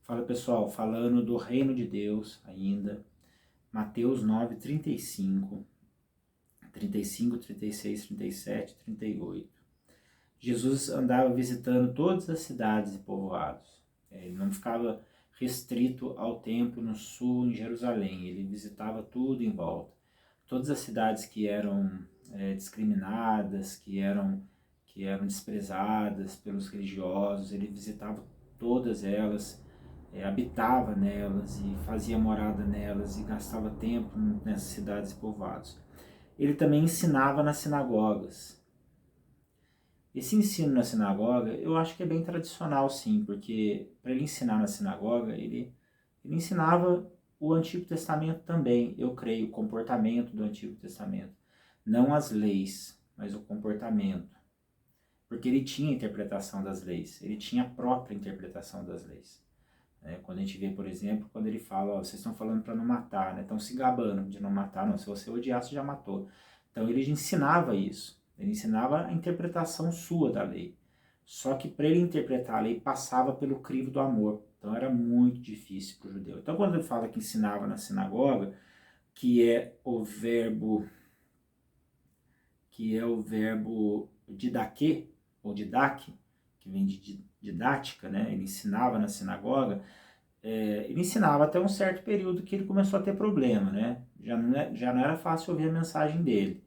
Fala pessoal, falando do reino de Deus ainda, Mateus 9, 35, 35, 36, 37, 38. Jesus andava visitando todas as cidades e povoados. Ele não ficava restrito ao templo no sul, em Jerusalém. Ele visitava tudo em volta. Todas as cidades que eram discriminadas, que eram desprezadas pelos religiosos, ele visitava todas elas, habitava nelas e fazia morada nelas e gastava tempo nessas cidades e povoados. Ele também ensinava nas sinagogas. Esse ensino na sinagoga, eu acho que é bem tradicional, sim, porque para ele ensinar na sinagoga, ele ensinava o Antigo Testamento também, eu creio, o comportamento do Antigo Testamento. Não as leis, mas o comportamento. Porque ele tinha a interpretação das leis, ele tinha a própria interpretação das leis. Quando a gente vê, por exemplo, quando ele fala, ó, vocês estão falando para não matar, né? Estão se gabando de não matar, não, se você odiar, você já matou. Então ele ensinava isso, ele ensinava a interpretação sua da lei. Só que para ele interpretar a lei, passava pelo crivo do amor. Então era muito difícil para o judeu. Então quando ele fala que ensinava na sinagoga, que é o verbo didaquê, ou didaque, que vem de didática, né? Ele ensinava na sinagoga. Ele ensinava até um certo período que ele começou a ter problema, né? Já não era fácil ouvir a mensagem dele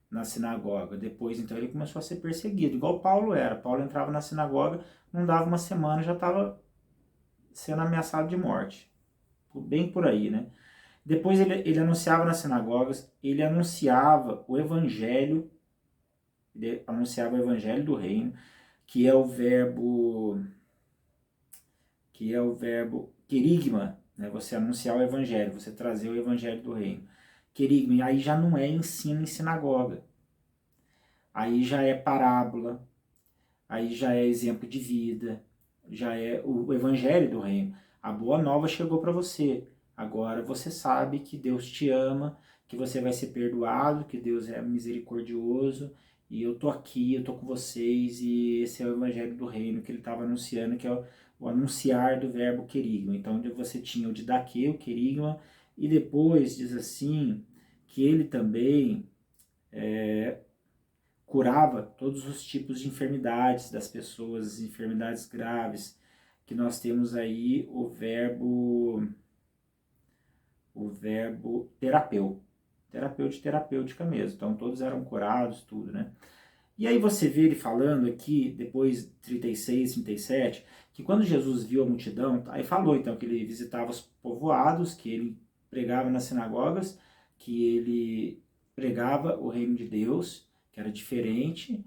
na sinagoga. Depois, então, ele começou a ser perseguido, igual Paulo era. Paulo entrava na sinagoga, não dava uma semana, já estava sendo ameaçado de morte. Bem por aí, né? Depois ele anunciava nas sinagogas, ele anunciava o evangelho do reino, que é o verbo querigma, né? Você anunciar o evangelho, você trazer o evangelho do reino. Querigma, aí já não é ensino em sinagoga. Aí já é parábola, aí já é exemplo de vida, já é o evangelho do reino. A boa nova chegou para você. Agora você sabe que Deus te ama, que você vai ser perdoado, que Deus é misericordioso, e eu tô aqui, eu tô com vocês, e esse é o evangelho do reino que ele estava anunciando, que é o anunciar do verbo querigma. Então, onde você tinha o didaquê, o querigma, e depois diz assim, que ele também curava todos os tipos de enfermidades das pessoas, enfermidades graves, que nós temos aí o verbo terapêutica mesmo. Então todos eram curados, tudo, né? E aí você vê ele falando aqui, depois 36, 37, que quando Jesus viu a multidão, aí falou então que ele visitava os povoados, que ele pregava nas sinagogas, que ele pregava o reino de Deus, que era diferente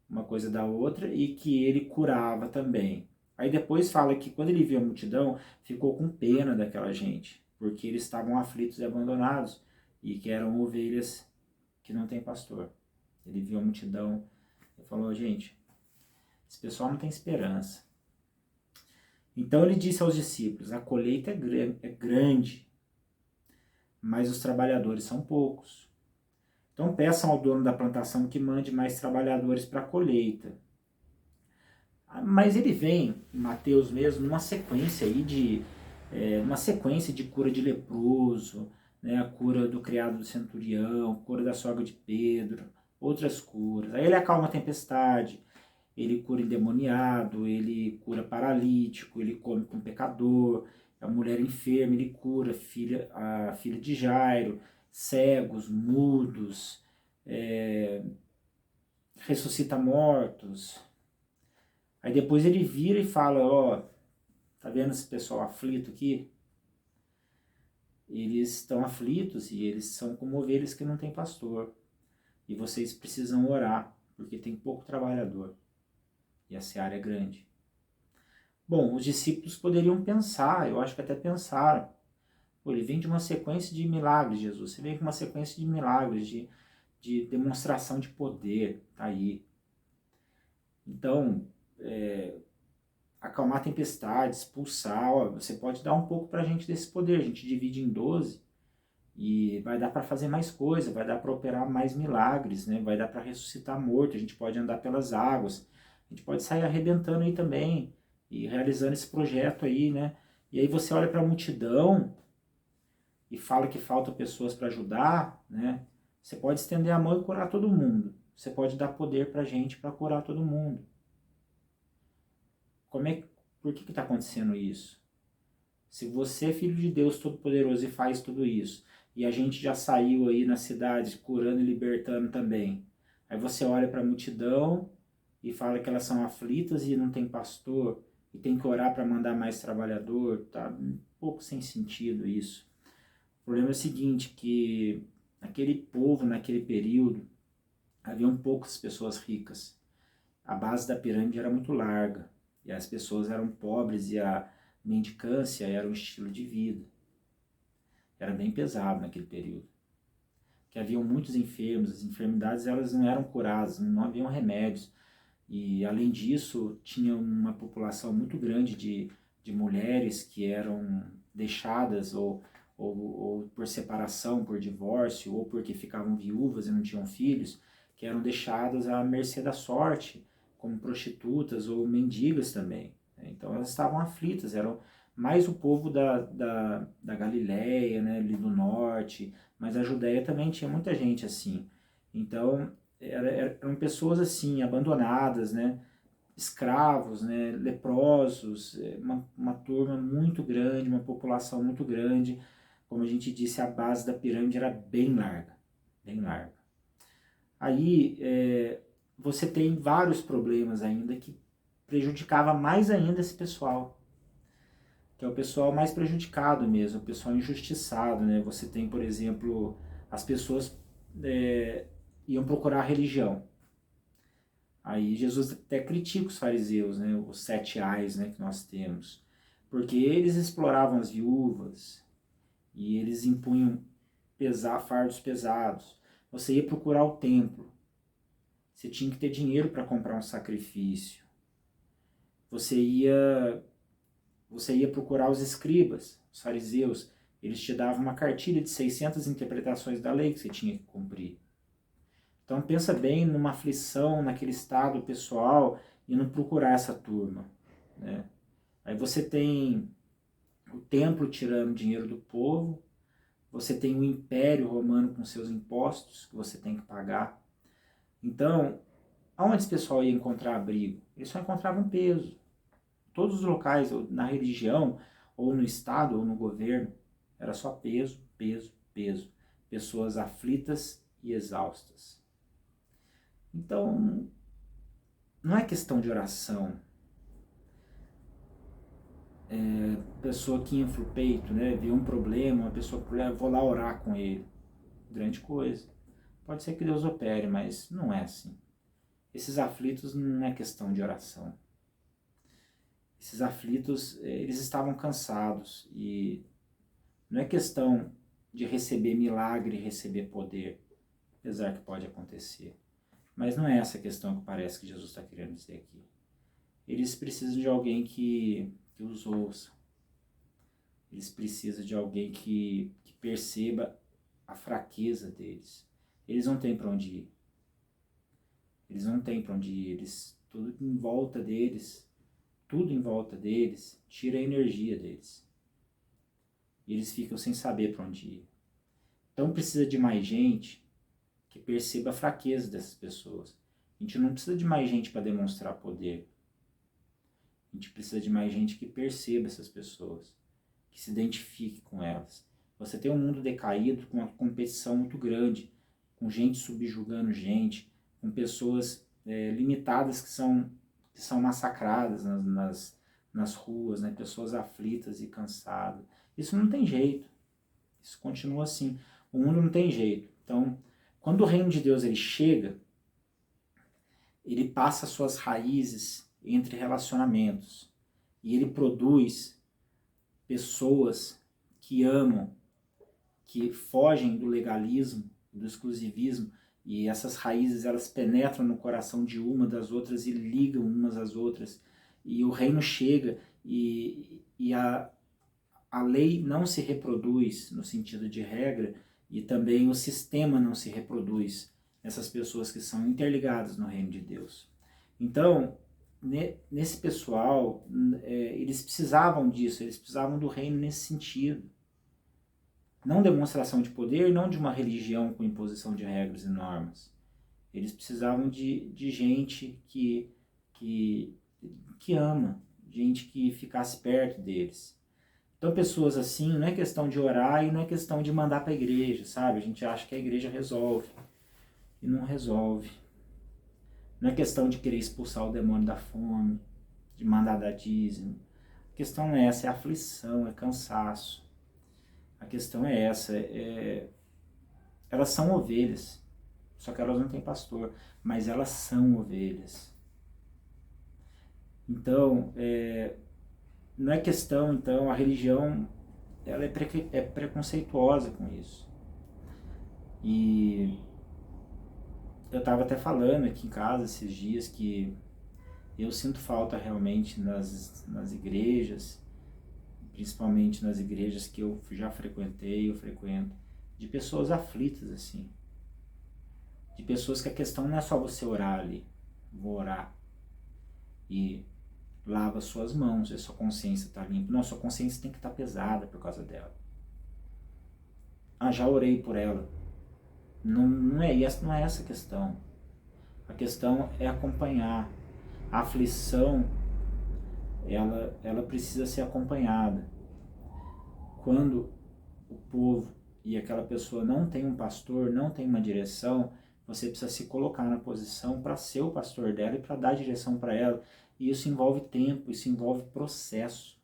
uma coisa da outra, e que ele curava também. Aí depois fala que quando ele viu a multidão, ficou com pena daquela gente, porque eles estavam aflitos e abandonados, e que eram ovelhas que não têm pastor. Ele viu a multidão e falou, gente, esse pessoal não tem esperança. Então ele disse aos discípulos, a colheita é grande, mas os trabalhadores são poucos. Então peçam ao dono da plantação que mande mais trabalhadores para a colheita. Mas ele vem, em Mateus mesmo, numa sequência aí uma sequência de cura de leproso, né, a cura do criado do centurião, cura da sogra de Pedro, outras curas. Aí ele acalma a tempestade, ele cura endemoniado, ele cura paralítico, ele come com pecador, a mulher enferma, ele cura a filha de Jairo, cegos, mudos, ressuscita mortos. Aí depois ele vira e fala, ó, tá vendo esse pessoal aflito aqui? Eles estão aflitos e eles são como ovelhas que não têm pastor. E vocês precisam orar, porque tem pouco trabalhador. E a seara é grande. Bom, os discípulos poderiam pensar, eu acho que até pensaram. Pô, ele vem de uma sequência de milagres, Jesus. Você vem com uma sequência de milagres, de demonstração de poder, tá aí. Então, acalmar tempestades, expulsar, ó, você pode dar um pouco pra gente desse poder, a gente divide em 12 e vai dar para fazer mais coisa, vai dar para operar mais milagres, né? Vai dar para ressuscitar morto, a gente pode andar pelas águas, a gente pode sair arrebentando aí também e realizando esse projeto aí, né? E aí você olha para a multidão e fala que faltam pessoas para ajudar, né? Você pode estender a mão e curar todo mundo. Você pode dar poder para a gente para curar todo mundo. Por que está acontecendo isso? Se você é filho de Deus Todo-Poderoso e faz tudo isso, e a gente já saiu aí na cidade curando e libertando também, aí você olha para a multidão e fala que elas são aflitas e não tem pastor, e tem que orar para mandar mais trabalhador, tá um pouco sem sentido isso. O problema é o seguinte, que aquele povo, naquele período, haviam poucas pessoas ricas. A base da pirâmide era muito larga, e as pessoas eram pobres, e a mendicância era um estilo de vida. Era bem pesado naquele período. Que haviam muitos enfermos, as enfermidades elas não eram curadas, não haviam remédios. E além disso, tinha uma população muito grande de mulheres que eram deixadas ou por separação, por divórcio, ou porque ficavam viúvas e não tinham filhos, que eram deixadas à mercê da sorte, como prostitutas ou mendigas também. Então elas estavam aflitas, eram mais o povo da Galileia, né, ali do norte, mas a Judéia também tinha muita gente assim. Então eram pessoas assim, abandonadas, né, escravos, né, leprosos, uma turma muito grande, uma população muito grande. Como a gente disse, a base da pirâmide era bem larga, bem larga. Aí você tem vários problemas ainda que prejudicava mais ainda esse pessoal, que é o pessoal mais prejudicado mesmo, o pessoal injustiçado, né? Você tem, por exemplo, as pessoas iam procurar religião. Aí Jesus até critica os fariseus, né? Os 7 ais, né, que nós temos, porque eles exploravam as viúvas e eles impunham fardos pesados. Você ia procurar o templo, você tinha que ter dinheiro para comprar um sacrifício. Você ia procurar os escribas, os fariseus, eles te davam uma cartilha de 600 interpretações da lei que você tinha que cumprir. Então pensa bem numa aflição, naquele estado pessoal, e não procurar essa turma, né? Aí você tem o templo tirando dinheiro do povo, você tem o império romano com seus impostos que você tem que pagar. Então, aonde esse pessoal ia encontrar abrigo? Eles só encontravam peso. Todos os locais, na religião, ou no Estado, ou no governo, era só peso, peso, peso. Pessoas aflitas e exaustas. Então, não é questão de oração. Pessoa que infla o peito, né, vê um problema, uma pessoa que vou lá orar com ele. Grande coisa. Pode ser que Deus opere, mas não é assim. Esses aflitos não é questão de oração. Esses aflitos, eles estavam cansados e não é questão de receber milagre, receber poder, apesar que pode acontecer. Mas não é essa a questão que parece que Jesus está querendo dizer aqui. Eles precisam de alguém que os ouça. Eles precisam de alguém que perceba a fraqueza deles. Eles não têm para onde ir. Eles não têm para onde ir. Tudo em volta deles tira a energia deles. E eles ficam sem saber para onde ir. Então precisa de mais gente que perceba a fraqueza dessas pessoas. A gente não precisa de mais gente para demonstrar poder. A gente precisa de mais gente que perceba essas pessoas, que se identifique com elas. Você tem um mundo decaído, com uma competição muito grande, com gente subjugando gente, com pessoas limitadas que são massacradas nas ruas, né? Pessoas aflitas e cansadas. Isso não tem jeito. Isso continua assim. O mundo não tem jeito. Então, quando o reino de Deus ele chega, ele passa suas raízes entre relacionamentos. E ele produz pessoas que amam, que fogem do legalismo, do exclusivismo, e essas raízes elas penetram no coração de uma das outras e ligam umas às outras. E o reino chega e a lei não se reproduz no sentido de regra e também o sistema não se reproduz nessas pessoas que são interligadas no reino de Deus. Então, nesse pessoal, eles precisavam disso, eles precisavam do reino nesse sentido. Não demonstração de poder, não de uma religião com imposição de regras e normas. Eles precisavam de gente que ama, gente que ficasse perto deles. Então pessoas assim, não é questão de orar e não é questão de mandar para a igreja, sabe? A gente acha que a igreja resolve e não resolve. Não é questão de querer expulsar o demônio da fome, de mandar dar dízimo. A questão não é essa, é aflição, é cansaço. A questão é essa, elas são ovelhas, só que elas não têm pastor, mas elas são ovelhas. Então, não é questão, então, a religião ela é preconceituosa com isso. E eu estava até falando aqui em casa esses dias que eu sinto falta realmente nas igrejas, principalmente nas igrejas que eu já frequentei, eu frequento, de pessoas aflitas assim. De pessoas que a questão não é só você orar ali, vou orar e lava suas mãos, e sua consciência está limpa. Não, sua consciência tem que estar pesada por causa dela. Já orei por ela. Não é essa a questão. A questão é acompanhar. A aflição, ela precisa ser acompanhada. Quando o povo e aquela pessoa não tem um pastor, não tem uma direção, você precisa se colocar na posição para ser o pastor dela e para dar direção para ela. E isso envolve tempo, isso envolve processo.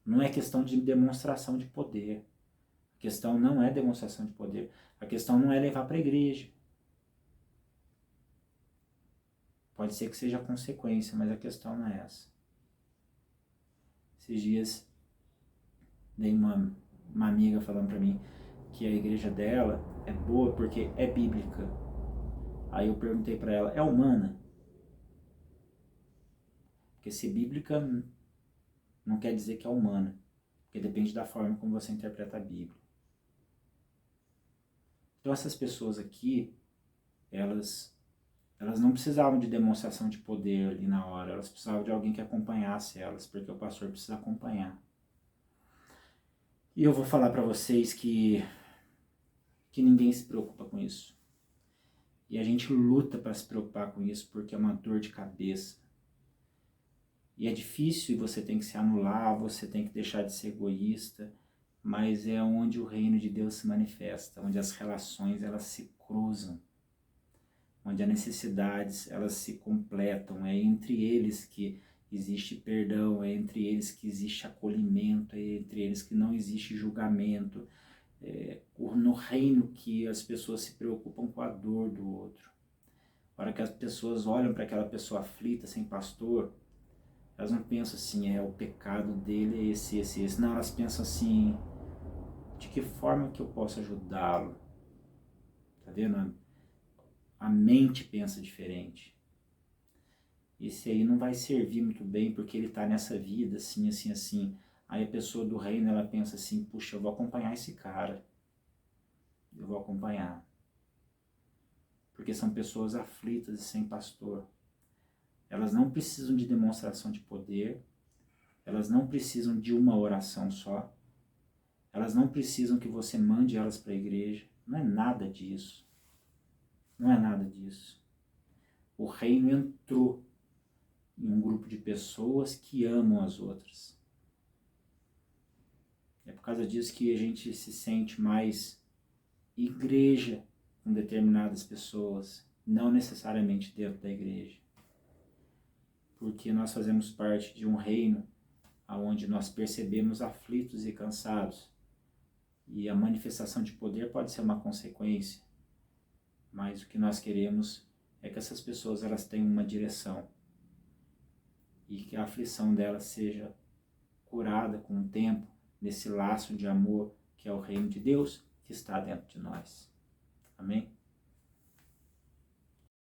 Não é questão de demonstração de poder. A questão não é demonstração de poder. A questão não é levar para a igreja. Pode ser que seja consequência, mas a questão não é essa. Esses dias, dei uma amiga falando para mim que a igreja dela é boa porque é bíblica. Aí eu perguntei para ela, é humana? Porque se bíblica não quer dizer que é humana, porque depende da forma como você interpreta a Bíblia. Então essas pessoas aqui, elas não precisavam de demonstração de poder ali na hora, elas precisavam de alguém que acompanhasse elas, porque o pastor precisa acompanhar. E eu vou falar para vocês que ninguém se preocupa com isso. E a gente luta para se preocupar com isso, porque é uma dor de cabeça. E é difícil e você tem que se anular, você tem que deixar de ser egoísta, mas é onde o reino de Deus se manifesta, onde as relações elas se cruzam, onde as necessidades elas se completam, é entre eles que existe perdão, é entre eles que existe acolhimento, é entre eles que não existe julgamento, no reino que as pessoas se preocupam com a dor do outro. A hora que as pessoas olham para aquela pessoa aflita, sem pastor, elas não pensam assim, o pecado dele é esse. Não, elas pensam assim, de que forma que eu posso ajudá-lo? Tá vendo? A mente pensa diferente. Esse aí não vai servir muito bem porque ele tá nessa vida, assim, assim, assim. Aí a pessoa do reino, ela pensa assim, puxa, eu vou acompanhar esse cara. Eu vou acompanhar. Porque são pessoas aflitas e sem pastor. Elas não precisam de demonstração de poder. Elas não precisam de uma oração só. Elas não precisam que você mande elas para a igreja. Não é nada disso. Não é nada disso. O reino entrou em um grupo de pessoas que amam as outras. É por causa disso que a gente se sente mais igreja com determinadas pessoas, não necessariamente dentro da igreja. Porque nós fazemos parte de um reino onde nós percebemos aflitos e cansados. E a manifestação de poder pode ser uma consequência, mas o que nós queremos é que essas pessoas elas tenham uma direção e que a aflição delas seja curada com o tempo nesse laço de amor que é o reino de Deus que está dentro de nós. Amém?